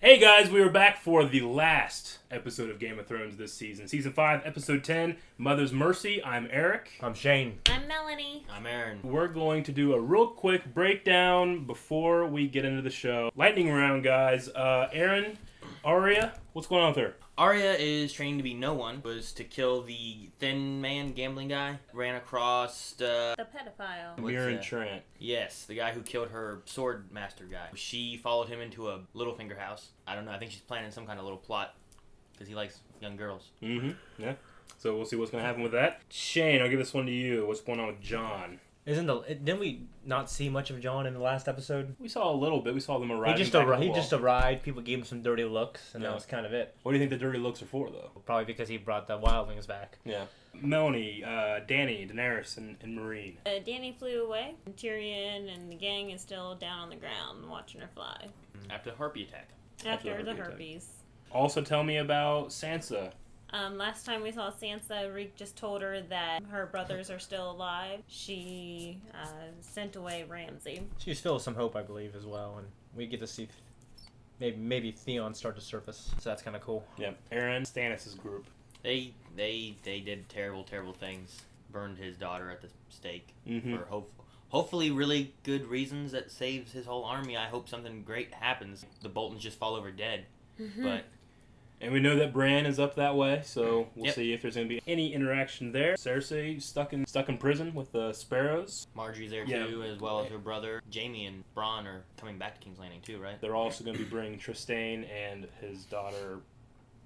Hey guys, we are back for the last episode of Game of Thrones this season. Season 5, Episode 10, Mother's Mercy. I'm Eric. I'm Shane. I'm Melanie. I'm Aaron. We're going to do a real quick breakdown before we get into the show. Lightning round, guys. Aaron, Arya, what's going on with her? Arya is training to be no one. Was to kill the thin man gambling guy. Ran across The pedophile. Mirren Trant. Yes, the guy who killed her sword master guy. She followed him into a Littlefinger house. I don't know. I think she's planning some kind of little plot because he likes young girls. Mm-hmm. Yeah. So we'll see what's going to happen with that. Shane, I'll give this one to you. What's going on with Jon? Didn't we not see much of Jon in the last episode? We saw a little bit. We saw them arrive. He just arrived. People gave him some dirty looks, and that was kind of it. What do you think the dirty looks are for, though? Probably because he brought the wildlings back. Yeah. Melanie, Dany, Daenerys, and Marine. Dany flew away. Tyrion and the gang is still down on the ground watching her fly. After the harpy attack. After the herpes. Also tell me about Sansa. Last time we saw Sansa, Reek just told her that her brothers are still alive. She sent away Ramsay. She was filled with some hope, I believe, as well, and we get to see maybe Theon start to surface. So that's kind of cool. Yeah. Aaron, Stannis' group. They did terrible things. Burned his daughter at the stake for hopefully really good reasons that saves his whole army. I hope something great happens. The Boltons just fall over dead. But and we know that Bran is up that way, so we'll Yep. see if there's going to be any interaction there. Cersei stuck in prison with the Sparrows. Marjorie's there too, as well as her brother. Jaime and Bronn are coming back to King's Landing too, right? They're also going to be bringing Trystane and his daughter,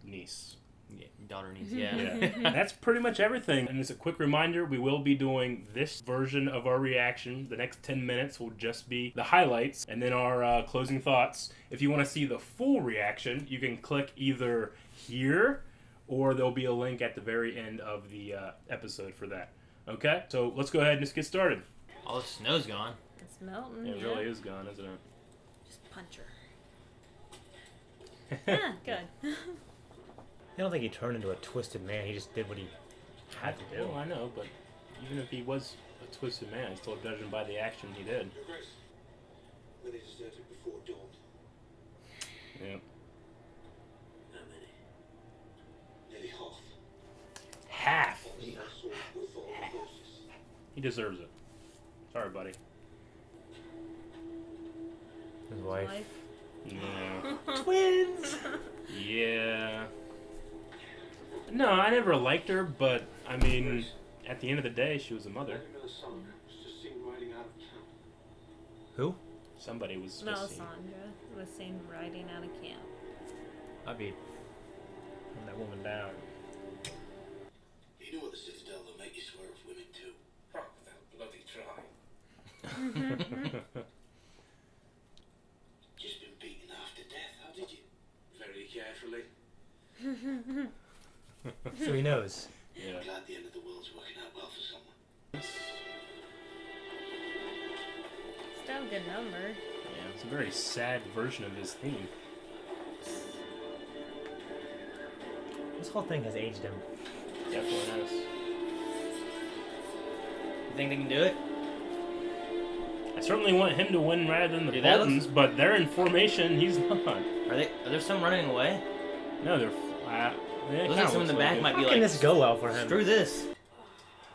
niece. Yeah, daughter niece. Yeah. Yeah. That's pretty much everything. And as a quick reminder, we will be doing this version of our reaction. The next 10 minutes will just be the highlights and then our closing thoughts. If you want to see the full reaction, you can click either here or there'll be a link at the very end of the episode for that. Okay? So let's go ahead and just get started. All the snow's gone. It's melting. It really is gone, isn't it? Just punch her. Good. I don't think he turned into a twisted man. He just did what he had to do. Well, I know, but even if he was a twisted man, I still judge him by the action he did. When they deserted before dawn. Yeah. How many? Nearly half. Half. All I saw were fallen horses. He deserves it. Sorry, buddy. His wife. Yeah. Twins! Yeah. No, I never liked her, but, I mean, at the end of the day, she was a mother. Melisandre was just seen riding out of town. Who? Somebody was just seen. Melisandre was seen riding out of camp. I'd be putting that woman down. You know what the Citadel will make you swear of women too. Oh, they'll bloody try. Just been beaten half to death, how did you? Very carefully. So he knows. Yeah. I'm glad the end of the world's working out well for someone. Still a good number. Yeah, it's a very sad version of his theme. This whole thing has aged him. Definitely has. You think they can do it? I certainly want him to win rather than the Dude, that Boltons, but they're in formation, he's not. Are there some running away? No, they're it Looks kinda like someone in the looks back it. might How be can like, this go well for him? screw this.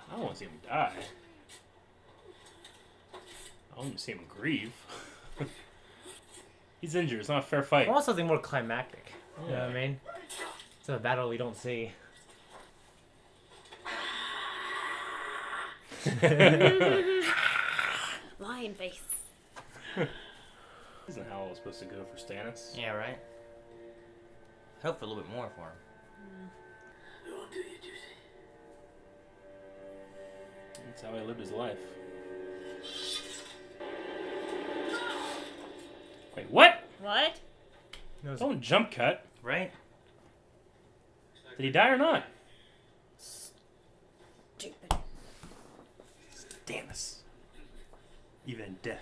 I don't want to see him die. I want to see him grieve. He's injured. It's not a fair fight. I want something more climactic. You know what I mean? It's a battle we don't see. Lion face. Isn't how it was supposed to go for Stannis. Yeah, right. Hope for a little bit more for him. Go on, do your duty. That's how he lived his life. Wait, what? What? Don't jump cut. Right? Did he die or not? Stupid. Stannis. Even in death,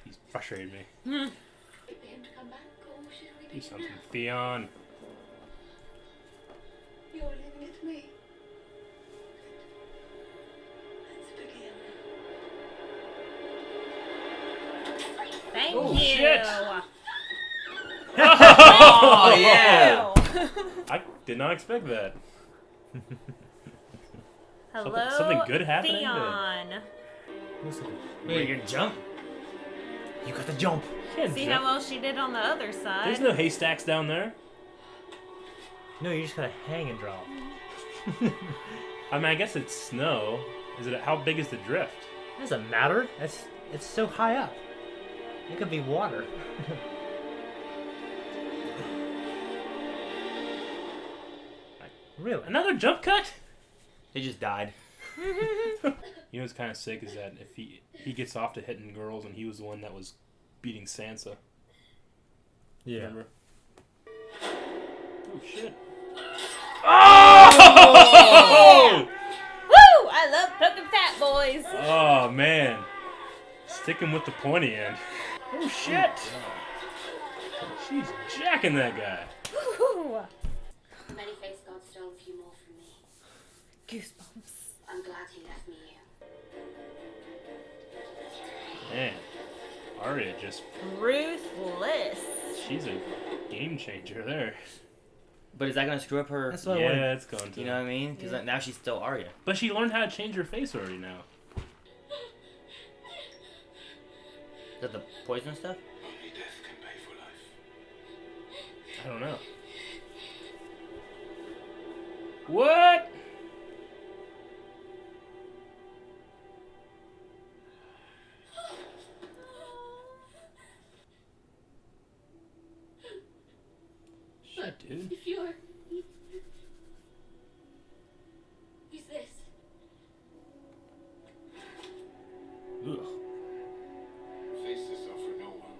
he's frustrated me. Wait for him to come back, or should we Do leave something, now? Theon. You're leaving it to me. Let's begin. Thank Oh, you. shit. I did not expect that. Hello, something good happening? Theon. Wait, you're gonna jump? You got the jump. Can't See jump. how well she did on the other side. There's no haystacks down there. No, you just gotta hang and drop. I mean, I guess it's snow. Is it? How big is the drift? Doesn't matter. It's so high up. It could be water. Really? Another jump cut? They just died. You know what's kind of sick is that if he gets off to hitting girls, and he was the one that was beating Sansa. Yeah. Remember? Oh shit! Oh! Woo! I love poking fat boys. Oh man, sticking with the pointy end. Oh shit! She's jacking that guy. Woo! Many-faced God stole a few more from me. Goosebumps. I'm glad he left me you. Man, Arya just, Ruthless. she's a game changer there. But is that gonna screw up her? That's what I wanted. Yeah, it's going to. You know what I mean? Because now she's still Arya. But she learned how to change her face already now. Is that the poison stuff? Only death can pay for life. I don't know. What? Shit, dude. If you're... Who's this? Ugh. Faces are for no one.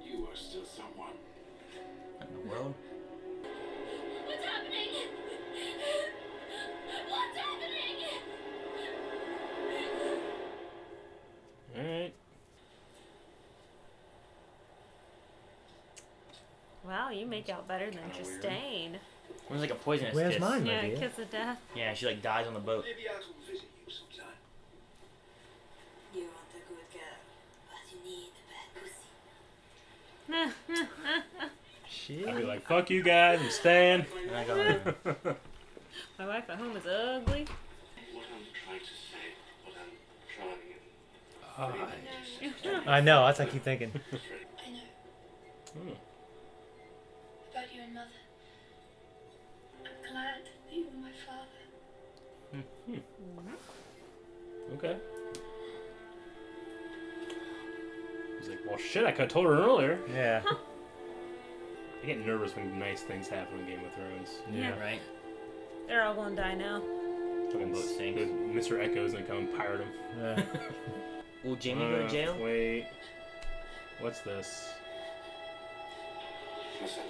You are still someone. What in the world? What's happening? What's happening? Alright. Wow, you make out better than Justine. It was like a poisonous Where's kiss. mine, Yeah, my dear? kiss of death. Yeah, she like dies on the boat. Maybe I will visit you sometime. You want a good girl, but you need a bad pussy. Shit. I'd be like, fuck you guys, I'm staying. And I go, My wife at home is ugly. What I'm trying to say, what I'm trying I know. That's what I keep thinking. I know. Hmm. About you and Mother. I'm glad that you were my father. Okay. He's like, well, shit, I could have told her earlier. Yeah. I get nervous when nice things happen in Game of Thrones. Yeah. right? They're all gonna die now. Fucking Those things. Mr. Echo's gonna come and pirate him. Yeah. Will Jamie go to jail? Wait. What's this? Listen,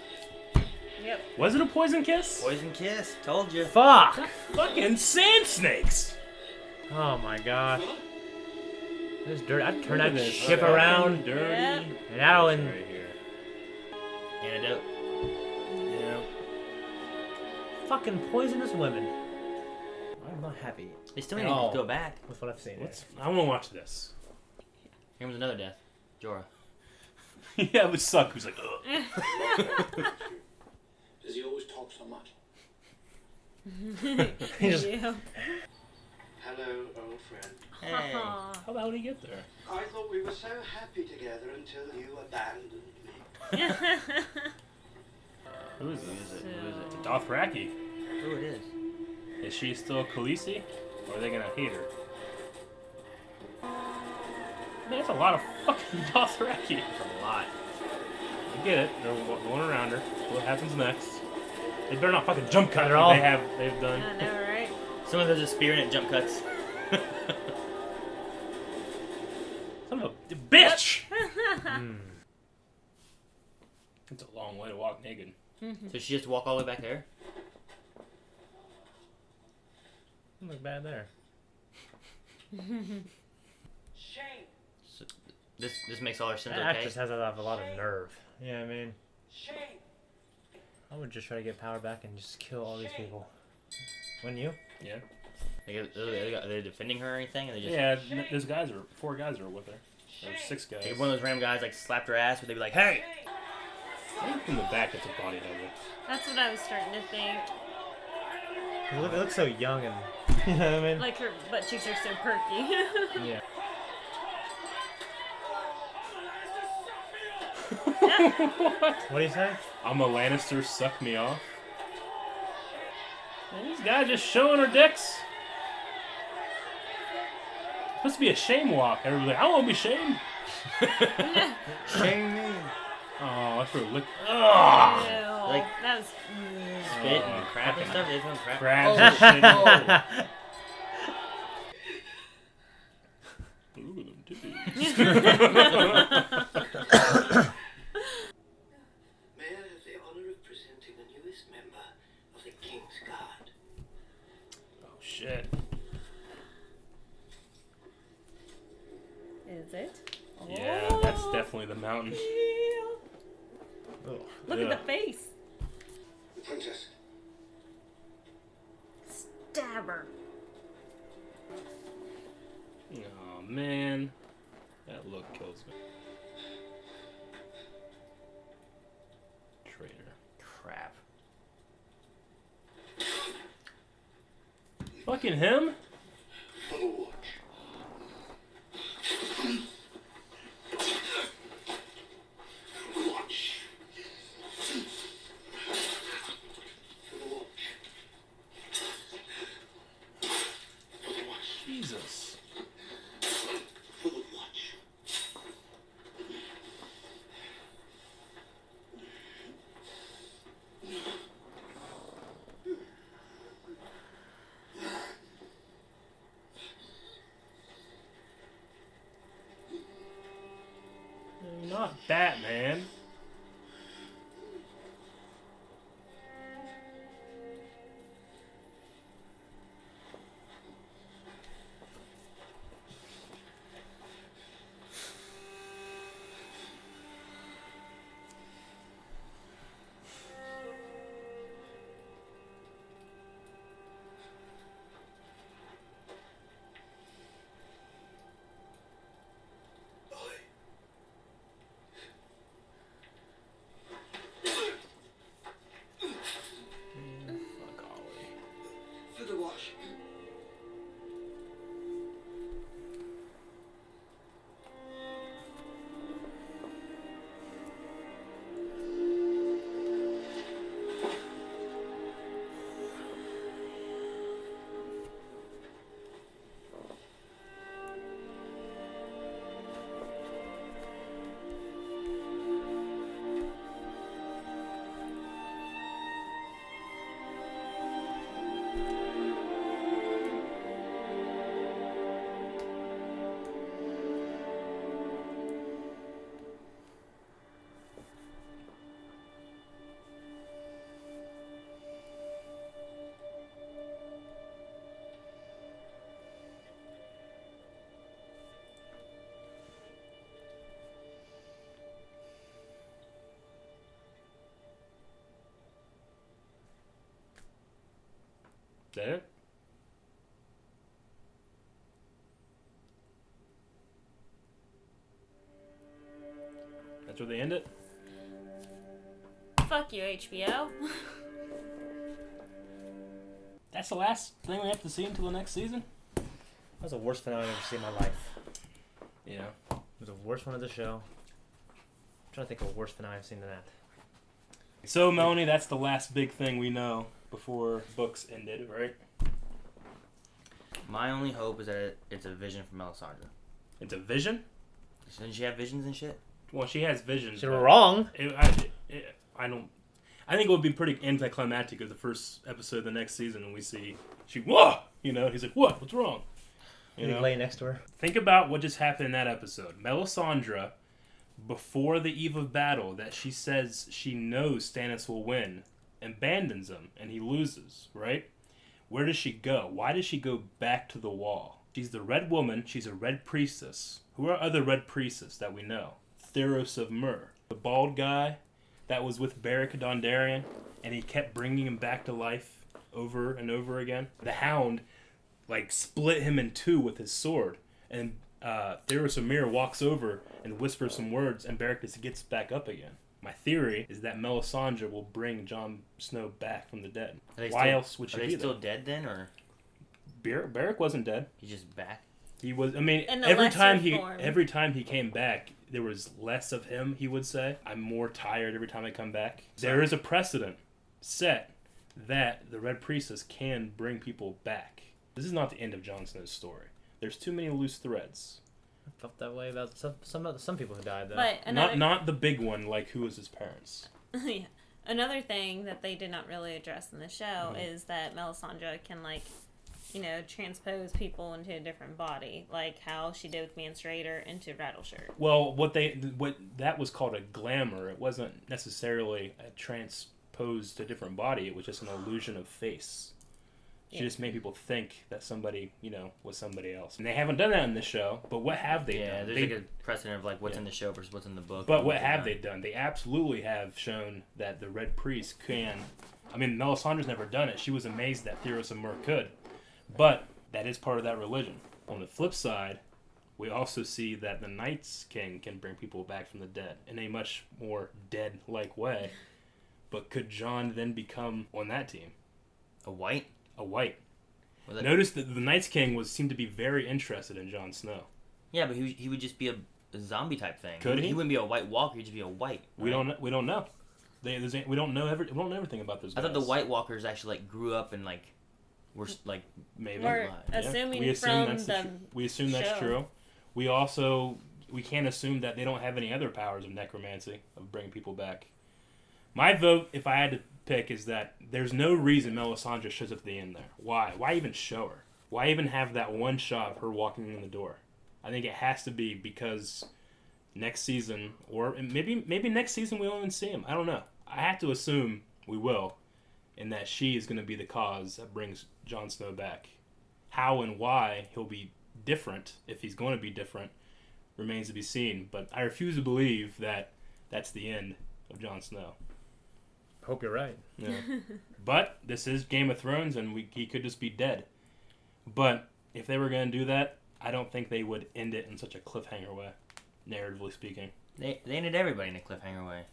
Yep. Was it a poison kiss? Poison kiss. Told you. Fuck! Fucking sand snakes! Oh my gosh. This dirt. I'd turn that Look at this. ship Fucking around. Dirty. Yep. And out and Right here. Antidote. Yeah. fucking poisonous women. I'm not happy They still At need all. to go back. with what I've seen. I want to watch this. Here comes another death. Jorah. Yeah, it would suck. He was like, ugh. does he always talk so much? He just- Yeah. Hello, old friend. Hey. Aw. How the hell did he get there? I thought we were so happy together until you abandoned me. Who is Who this? is it? Who is it? Dothraki. Who it is? Is she still Khaleesi? Or are they gonna hate her? Man, that's a lot of fucking Dothraki. It's a lot. I get it. They're going around her. What happens next? They better not fucking jump cut At her all. they've done. I know, right? Someone does a spear and it jump cuts. Son of a bitch! It's a long way to walk naked. So she just walk all the way back there? Doesn't look bad there. Shame! So this makes all her sins That okay? actress has a lot of nerve. Yeah, I mean, Shame! I would just try to get power back and just kill all these people. Wouldn't you? Yeah. Are they defending her or anything? Or they just Yeah, those guys are 4 guys are with her. Or 6 guys. if one of those random guys like slapped her ass, would they be like, "Hey, I think from the back, it's a body double. That's what I was starting to think. It looks so young and you know what I mean? Like her butt cheeks are so perky. Yeah. What do you say? I'm a Lannister, suck me off. Man, these guys just showing her dicks. Supposed to be a shame walk. Everybody's like, I won't be shamed. Shame me. Oh, that's for a lick. Ugh. Ew, Like- that was. Spit and crap and stuff. They found crap. Crabs Oh, and shit. oh. Look at them titties. May I have the honor of presenting the newest member of the King's Guard? Oh, shit. Is it? Yeah, that's definitely the mountain. Yeah. Look at the face. Princess. Stab her. Oh, man. That look kills me. Traitor. Crap. Fucking him? For the watch. For the watch. For the watch. For the watch. Jesus. For the watch. Not Batman. Fuck Ollie. For the watch. Is that it? That's where they end it? Fuck you, HBO. That's the last thing we have to see until the next season? That was the worst finale I've ever seen in my life. Yeah. It was the worst one of the show. I'm trying to think of a worse finale I've seen than that. So, Melanie, that's the last big thing we know before books ended, right? My only hope is that it's a vision from Melisandre. It's a vision? Doesn't she have visions and shit? Well, she has visions. She was but wrong. I don't... I think it would be pretty anticlimactic of the first episode of the next season and we see... Whoa! You know, he's like, what? What's wrong? You You know? lay next to her. Think about what just happened in that episode. Melisandre, before the eve of battle, that she says she knows Stannis will win, abandons him, and he loses, right? Where does she go? Why does she go back to the wall? She's the Red Woman. She's a Red Priestess. Who are other Red Priestesses that we know? Theros of Myr. The bald guy that was with Beric Dondarrion, and he kept bringing him back to life over and over again. The Hound, split him in two with his sword, and Theros of Myr walks over and whispers some words, and Beric just gets back up again. My theory is that Melisandre will bring Jon Snow back from the dead. Why still, else would she Are be they still there? dead then, or Beric wasn't dead. he's just back? He was. I mean, In the every lesser form. time he came back, there was less of him. He would say, "I'm more tired every time I come back." There is a precedent set that the Red Priestess can bring people back. This is not the end of Jon Snow's story. There's too many loose threads. I felt that way about some people who died though. But another, Not the big one, like who was his parents. yeah. Another thing that they did not really address in the show is that Melisandre can, like, you know, transpose people into a different body, like how she did with Mance Rayder into Rattleshirt. Well, what that was called a glamour. It wasn't necessarily a transposed to a different body. It was just an illusion of face. She just made people think that somebody, you know, was somebody else. And they haven't done that in this show, but what have they done? Yeah, there's like a precedent of like what's in the show versus what's in the book. But what have they done? They absolutely have shown that the Red Priest can... I mean, Melisandre's never done it. She was amazed that Theros and Mer could. But that is part of that religion. On the flip side, we also see that the Night's King can bring people back from the dead in a much more dead-like way. But could Jon then become on that team? A white? A white. Was Notice that the Night's King seemed to be very interested in Jon Snow. Yeah, but he would just be a zombie type thing. Could he? He wouldn't be a White Walker. He'd just be a white. We right? don't know. We don't know everything about those guys. I thought the White Walkers actually like grew up and like were like maybe. We're alive. assuming We assume from that's the we assume that's show. true. We can't assume that they don't have any other powers of necromancy of bringing people back. My vote, if I had to pick, is that there's no reason Melisandre shows up at the end there. Why? Why even show her? Why even have that one shot of her walking in the door? I think it has to be because next season, or maybe next season we won't even see him. I don't know. I have to assume we will, and that she is going to be the cause that brings Jon Snow back. How and why he'll be different, if he's going to be different, remains to be seen. But I refuse to believe that that's the end of Jon Snow. Hope you're right. Yeah. But this is Game of Thrones, and he could just be dead. But if they were going to do that, I don't think they would end it in such a cliffhanger way, narratively speaking. They ended everybody in a cliffhanger way.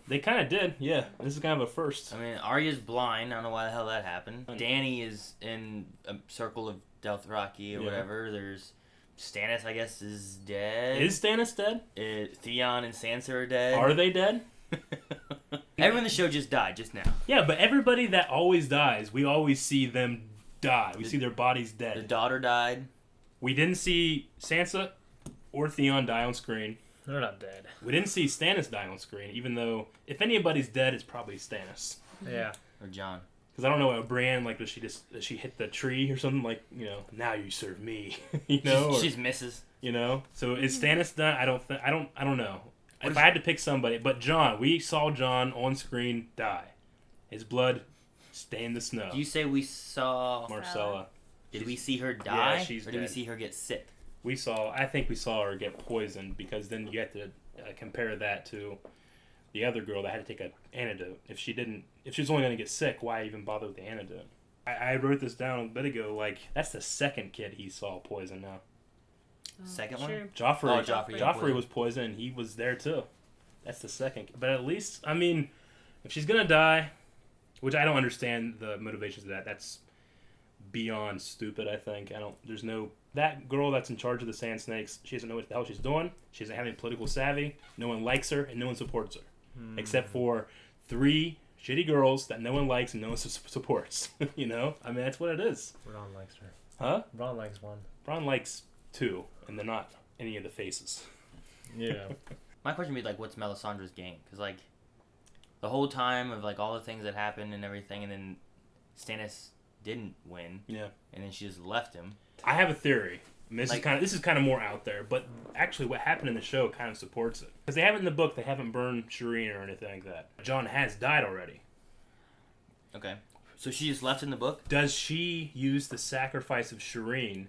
They kind of did, yeah. This is kind of a first. I mean, Arya's blind. I don't know why the hell that happened. Dany is in a circle of Dothraki or whatever. There's Stannis, I guess, is dead. Is Stannis dead? Theon and Sansa are dead. Are they dead? Everyone in the show just died just now. Yeah, but everybody that always dies, we always see them die. We see their bodies dead. The daughter died. We didn't see Sansa or Theon die on screen. They're not dead. We didn't see Stannis die on screen, even though if anybody's dead, it's probably Stannis. Yeah. Or Jon. Because I don't know, Brienne, like, does she hit the tree or something? Like, you know, now you serve me. You know, She's misses. You know, so is Stannis done? I don't know. If I had to pick somebody, but Jon, we saw Jon on screen die. His blood stained the snow. Do you say we saw Marcella. Did we see her die? Yeah, she's or did we dead. see her get sick? I think we saw her get poisoned, because then you have to compare that to the other girl that had to take an antidote. If she was only going to get sick, why even bother with the antidote? I wrote this down a bit ago. Like, that's the second kid he saw poison now. Second Sure. one? Joffrey. Joffrey Was poisoned, and he was there too. That's the second. But at least, I mean, if she's gonna die, which I don't understand the motivations of that. That's beyond stupid. I think that girl that's in charge of the Sand Snakes. She doesn't know what the hell she's doing. She doesn't have any political savvy. No one likes her, and no one supports her, except for 3 shitty girls that no one likes and no one supports. You know, I mean, that's what it is. Ron likes her. Huh? Ron likes one. Ron likes 2, and they're not any of the faces. Yeah. My question would be, like, what's Melisandre's game? Because, like, the whole time of, like, all the things that happened and everything, and then Stannis didn't win. Yeah. And then she just left him. I have a theory. I mean, this is kind of more out there, but actually what happened in the show kind of supports it. Because they haven't in the book, they haven't burned Shireen or anything like that. Jon has died already. Okay. So she just left in the book? Does she use the sacrifice of Shireen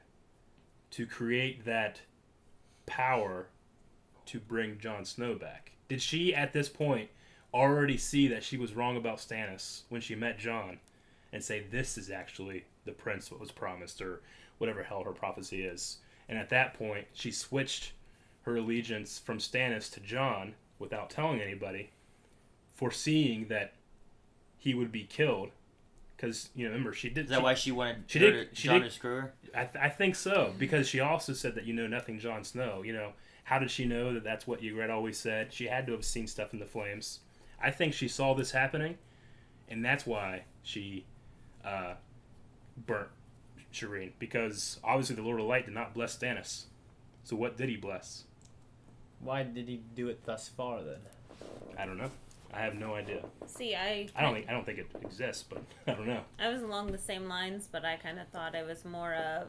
to create that power to bring Jon Snow back? Did she, at this point, already see that she was wrong about Stannis when she met Jon and say, this is actually the prince what was promised, or whatever hell her prophecy is? And at that point, she switched her allegiance from Stannis to Jon without telling anybody, foreseeing that he would be killed. Because, remember, she did... Is that why she wanted Jon to screw her? I think so, because she also said that you know nothing Jon Snow. How did she know that that's what Ygritte always said? She had to have seen stuff in the flames. I think she saw this happening, and that's why she burnt Shireen. Because, obviously, the Lord of Light did not bless Stannis. So what did he bless? Why did he do it thus far, then? I don't know. I have no idea. See, I don't think it exists, but I don't know. I was along the same lines, but I kind of thought it was more of,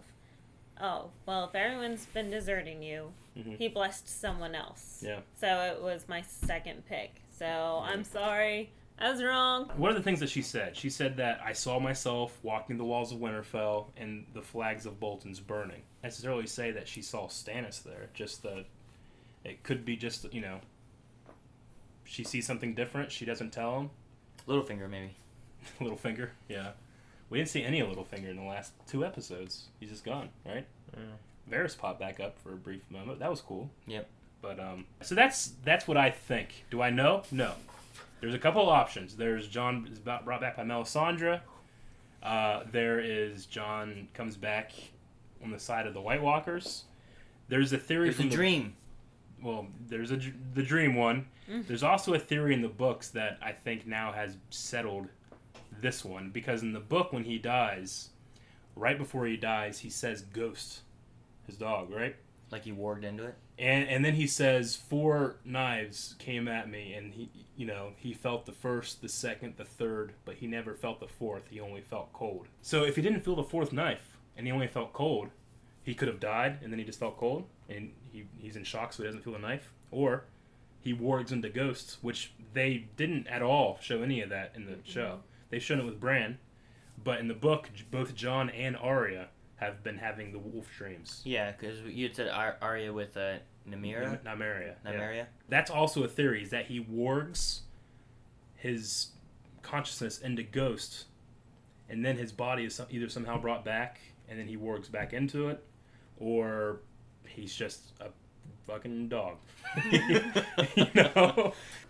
oh, well, if everyone's been deserting you, he blessed someone else. Yeah. So it was my second pick. So I'm sorry, I was wrong. One of the things that she said that I saw myself walking the walls of Winterfell and the flags of Bolton's burning. I necessarily say that she saw Stannis there, just that it could be just, she sees something different, she doesn't tell him. Littlefinger, maybe. Littlefinger, yeah. We didn't see any of Littlefinger in the last 2 episodes. He's just gone, right? Varys popped back up for a brief moment. That was cool. Yep. But, so that's what I think. Do I know? No. There's a couple of options. There's Jon is brought back by Melisandre. There is Jon comes back on the side of the White Walkers. There's a theory There's from a dream. Well, there's the dream one. There's also a theory in the books that I think now has settled this one. Because in the book, when he dies, right before he dies, he says Ghost, his dog, right? Like he warged into it? And then he says 4 knives came at me, and he felt the first, the second, the third, but he never felt the fourth. He only felt cold. So if he didn't feel the 4th knife, and he only felt cold, he could have died, and then he just felt cold, and he's in shock, so he doesn't feel the knife. Or he wargs into ghosts, which they didn't at all show any of that in the show. They've shown it with Bran, but in the book, both Jon and Arya have been having the wolf dreams. Yeah, because you had said Arya with Nymeria. Nymeria. Yeah. That's also a theory, is that he wargs his consciousness into ghosts, and then his body is either somehow brought back, and then he wargs back into it, or he's just a fucking dog.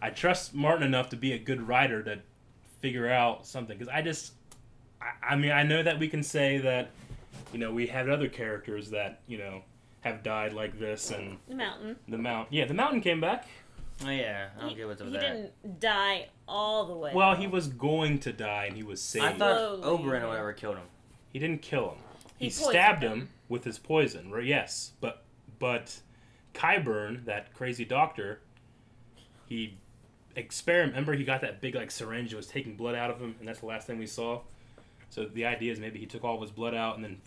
I trust Martin enough to be a good writer to figure out something, because I know that we can say that we had other characters that have died like this, and The Mountain. the Mountain came back. Oh yeah, I don't get what's with that. He didn't die all the way. Well, he was going to die, and he was saved. I thought Slowly. Oberyn or whatever killed him. He didn't kill him. He poisoned stabbed him. him with his poison. Yes, but Qyburn, that crazy doctor, he remember he got that big syringe that was taking blood out of him, and that's the last thing we saw. So the idea is maybe he took all of his blood out and then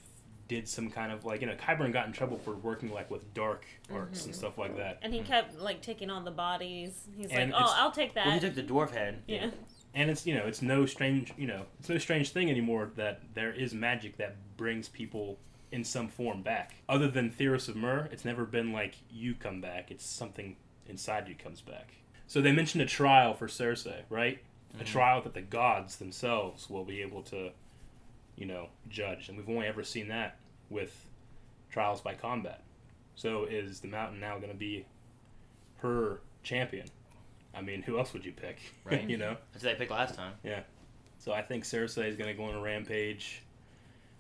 did some kind of Qyburn got in trouble for working with dark arts and stuff like that. And he kept taking on the bodies. He's And like, oh, I'll take that. Well, he took the dwarf head. Yeah. And it's it's no strange thing anymore that there is magic that brings people in some form back. Other than Theros of Myr, it's never been you come back. It's something inside you comes back. So they mentioned a trial for Cersei, right? A trial that the gods themselves will be able to, judge. And we've only ever seen that with trials by combat. So is the Mountain now going to be her champion? I mean, who else would you pick? Right. That's what I picked last time. Yeah. So I think Cersei is going to go on a rampage.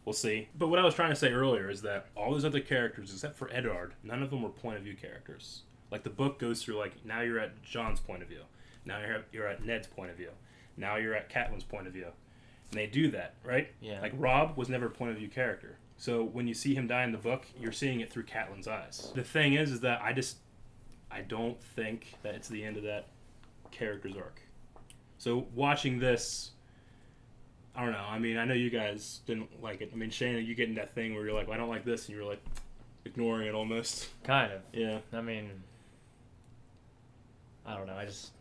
We'll see. But what I was trying to say earlier is that all those other characters, except for Eddard, none of them were point of view characters. The book goes through, now you're at Jon's point of view. Now you're at Ned's point of view. Now you're at Catelyn's point of view. And they do that, right? Yeah. Robb was never a point of view character. So when you see him die in the book, you're seeing it through Catelyn's eyes. The thing is that I don't think that it's the end of that character's arc. So watching this, I don't know. I mean, I know you guys didn't like it. I mean, Shane, you get in that thing where you're like, well, I don't like this, and you're ignoring it almost. Kind of. Yeah. I mean, I don't know. I just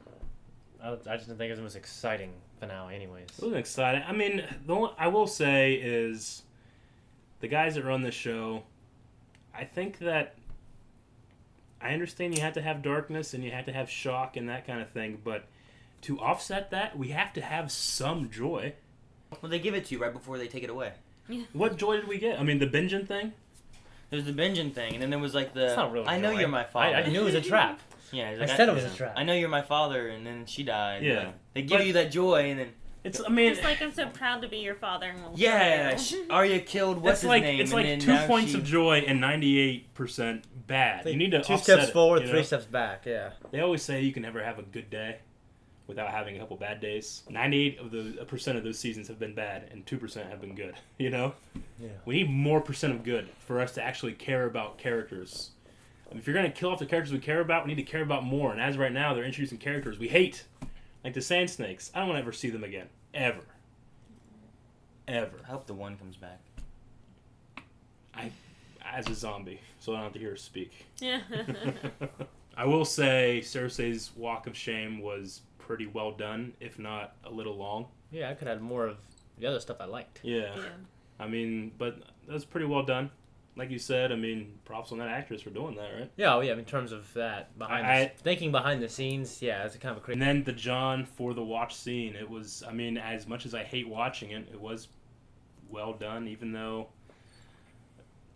didn't think it was the most exciting finale, anyways. It wasn't exciting. I mean, the only I will say is the guys that run the show, I think that I understand you have to have darkness and you have to have shock and that kind of thing, but to offset that, we have to have some joy. Well, they give it to you right before they take it away. What joy did we get? I mean, the binging thing? There's the binging thing, and then there was like the. It's not real I know joy. you're my father. I knew it was a trap. Yeah, he's I like, said it was a trap. I know you're my father, and then she died. Yeah. Like, they give But- you that joy, and then It's, I mean, It's like, I'm so proud to be your father and will yeah, kill you. Arya killed what's it's his like name, it's and like then 2 now points she- of joy and 98% bad. You need to 2 offset steps it, forward, you know? 3 steps back. Yeah. They always say you can never have a good day without having a couple bad days. 98% of those seasons have been bad, and 2% have been good. You know, Yeah. we need more percent of good for us to actually care about characters. And if you're gonna kill off the characters we care about, we need to care about more. And as right now, they're introducing characters we hate, like the Sand Snakes. I don't want to ever see them again, ever. Ever. I hope the one comes back. As a zombie, so I don't have to hear her speak. Yeah. I will say Cersei's walk of shame was pretty well done, if not a little long. Yeah, I could have more of the other stuff I liked. Yeah. Yeah. I mean, but that was pretty well done. Like you said, I mean, props on that actress for doing that, right? Yeah, oh yeah. In terms of that, thinking behind the scenes, yeah, it's kind of a crazy. And then the John for the watch scene, it was, I mean, as much as I hate watching it, it was well done, even though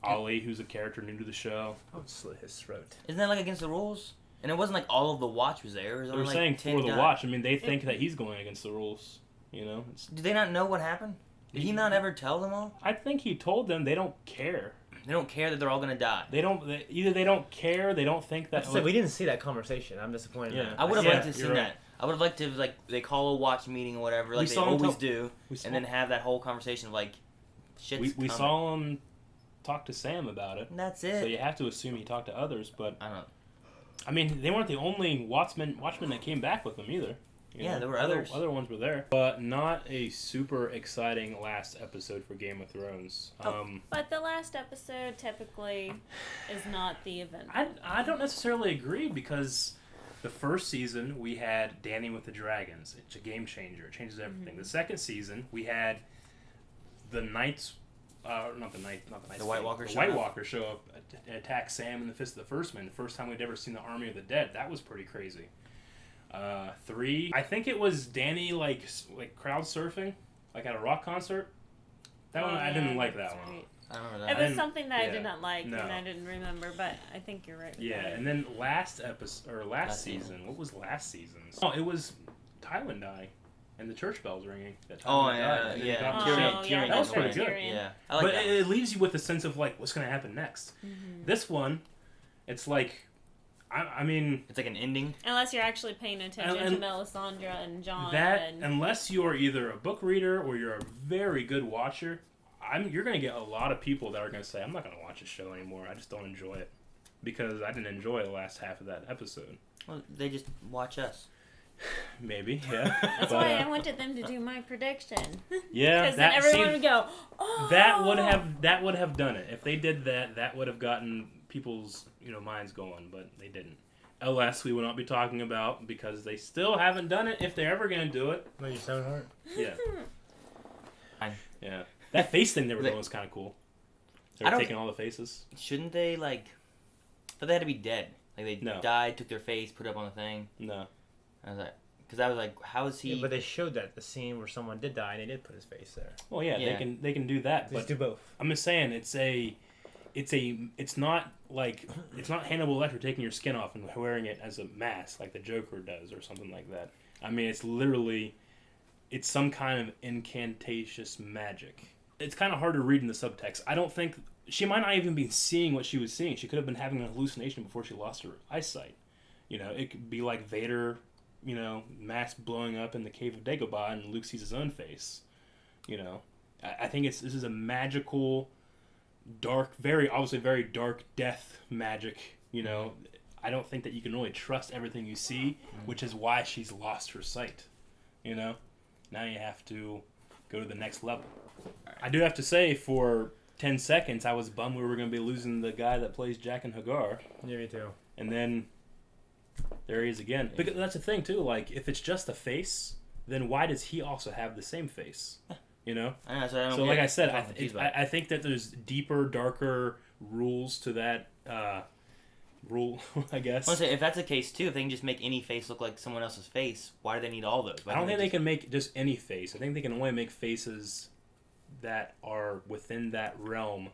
Ollie, who's a character new to the show. I would slit his throat. Isn't that like against the rules? And it wasn't like all of the watch was there. It was They only were like saying 10 for the guys. watch. I mean, they think that he's going against the rules, you know? Do they not know what happened? Did he not ever tell them all? I think he told them they don't care. They don't care that they're all gonna die. Either they don't care, they don't think that. We didn't see that conversation. I'm disappointed. Yeah. in that. I would have Yeah, liked to have you're seen right. that. I would have liked to have, like, they call a watch meeting or whatever, like they saw him always talk- do, we saw- and then have that whole conversation of like, shit's we coming. saw him talk to Sam about it. And that's it. So you have to assume he talked to others, but I don't know. I mean, they weren't the only watchmen that came back with them either. You Yeah, know, there were others. Other ones were there, but not a super exciting last episode for Game of Thrones. But the last episode typically is not the event. I don't necessarily agree because the first season we had Danny with the Dragons. It's a game changer. It changes everything. Mm-hmm. The second season we had the Knights. Not the Knights. The White Walkers The show White up. Walkers show up, attack Sam and the Fist of the First Man. The first time we'd ever seen the Army of the Dead. That was pretty crazy. 3. I think it was Danny like crowd surfing, like at a rock concert. That one I didn't like that one. Right. I don't remember It that. was something that I yeah, did not like no. and I didn't remember, but I think you're right. with Yeah, that. and then last episode or last Last season. season. What was last season's? Oh, it was Tywin dying, and the church bells ringing. That Oh, Tywin yeah, died, and then he yeah. got Oh, killed. Tyrion- yeah, Tyrion That was got pretty good. Tyrion. Yeah, I like But that. it leaves you with a sense of like what's going to happen next. Mm-hmm. This one, it's like, I mean It's like an ending. Unless you're actually paying attention And- to Melisandre and John. that and unless you are either a book reader or you're a very good watcher, you're going to get a lot of people that are going to say, I'm not going to watch this show anymore. I just don't enjoy it because I didn't enjoy the last half of that episode. Well, they just watch us. Maybe, yeah. That's But, why I wanted them to do my prediction. yeah, Because then everyone would go, oh! that would have done it. If they did that, that would have gotten people's minds going, but they didn't. LS we will not be talking about because they still haven't done it. If they're ever going to do it, Well, you sound hard. yeah, I- yeah. That face thing they were They- doing was kind of cool. They I were don't- taking all the faces. Shouldn't they, like... But they had to be dead. Like, they No. died, took their face, put it up on the thing. No, I was like... Because I was like, how is he... Yeah, but they showed that the scene where someone did die and they did put his face there. well, yeah, Yeah. they can do that, Just but do both. I'm just saying it's not like it's not Hannibal Lecter taking your skin off and wearing it as a mask like the Joker does or something like that. I mean, it's some kind of incantacious magic. It's kind of hard to read in the subtext. I don't think she might not even be seeing what she was seeing. She could have been having an hallucination before she lost her eyesight. It could be like Vader, mask blowing up in the cave of Dagobah and Luke sees his own face. I think this is a magical, dark, obviously very dark death magic. I don't think that you can really trust everything you see, which is why she's lost her sight. Now you have to go to the next level. I do have to say, for 10 seconds, I was bummed we were going to be losing the guy that plays Jack and Hagar. Yeah, me too. And then there he is again. Because that's the thing, too. Like, if it's just a face, then why does he also have the same face? I know, so I don't So, get like it. I said, I'm confused by it. I think that there's deeper, darker rules to that rule, I guess. I want to say, if that's the case, too, if they can just make any face look like someone else's face, why do they need all those? Why I don't can't think they just- can make just any face. I think they can only make faces that are within that realm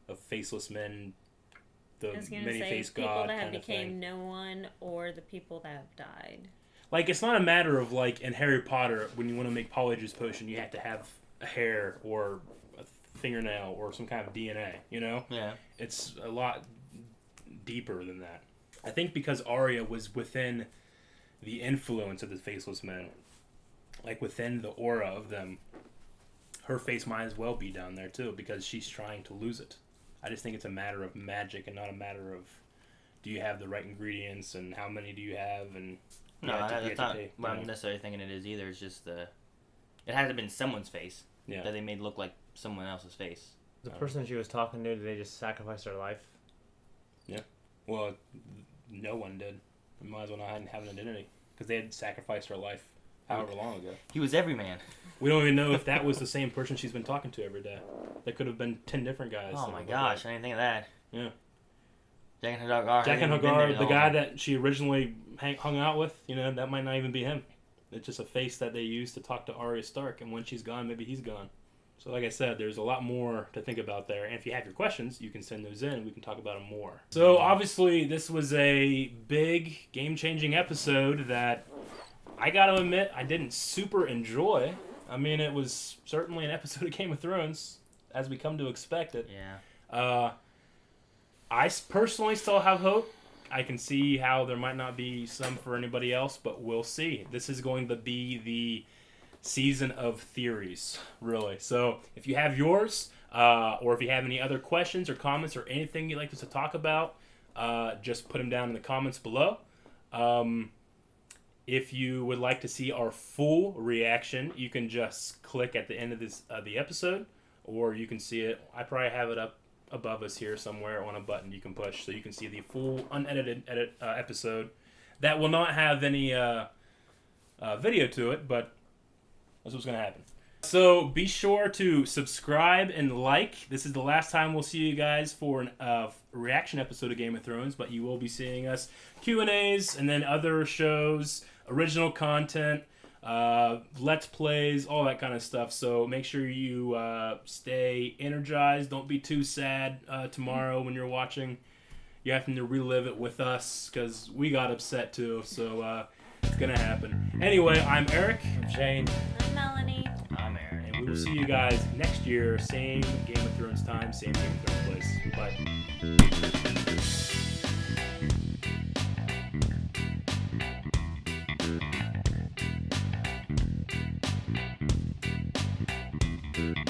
of faceless men, I the was gonna many say faced people God that have kind of became thing. no one, or the people that have died. Like, it's not a matter of, like, in Harry Potter, when you want to make Polyjuice Potion, you have to have a hair or a fingernail or some kind of DNA, you know? Yeah. It's a lot deeper than that. I think because Arya was within the influence of the faceless men, like within the aura of them, her face might as well be down there too, because she's trying to lose it. I just think it's a matter of magic and not a matter of do you have the right ingredients and how many do you have and No, you have to that's not pay, what you I'm know. necessarily thinking it is either. It's just it had to have been someone's face Yeah. that they made look like someone else's face. The person she was talking to, did they just sacrifice their life? Well, no one did. We might as well not have an identity because they had sacrificed her life however long ago. He was every man. We don't even know if that was the same person she's been talking to every day. There could have been 10 different guys. Oh that my look gosh, like- I didn't think of that. Yeah. Jack and Hagar. Jack and Hagar, the guy that she originally hung out with, you know, that might not even be him. It's just a face that they used to talk to Arya Stark, and when she's gone, maybe he's gone. So like I said, there's a lot more to think about there. And if you have your questions, you can send those in. We can talk about them more. So obviously, this was a big, game-changing episode that I got to admit I didn't super enjoy. I mean, it was certainly an episode of Game of Thrones, as we come to expect it. Yeah. I personally still have hope. I can see how there might not be some for anybody else, but we'll see. This is going to be the season of theories, really. So if you have yours, or if you have any other questions or comments or anything you'd like us to talk about, just put them down in the comments below. If you would like to see our full reaction, you can just click at the end of the episode, or you can see it. I probably have it up above us here somewhere on a button you can push, so you can see the full unedited episode. That will not have any video to it, but that's what's going to happen. So be sure to subscribe and like. This is the last time we'll see you guys for a reaction episode of Game of Thrones, but you will be seeing us Q&As and then other shows, original content, Let's Plays, all that kind of stuff. So make sure you stay energized. Don't be too sad tomorrow when you're watching. You're having to relive it with us because we got upset too. So it's going to happen. Anyway, I'm Eric. I'm Shane. I'm Melanie. I'm Aaron. And we will see you guys next year. Same Game of Thrones time, same Game of Thrones place. Bye.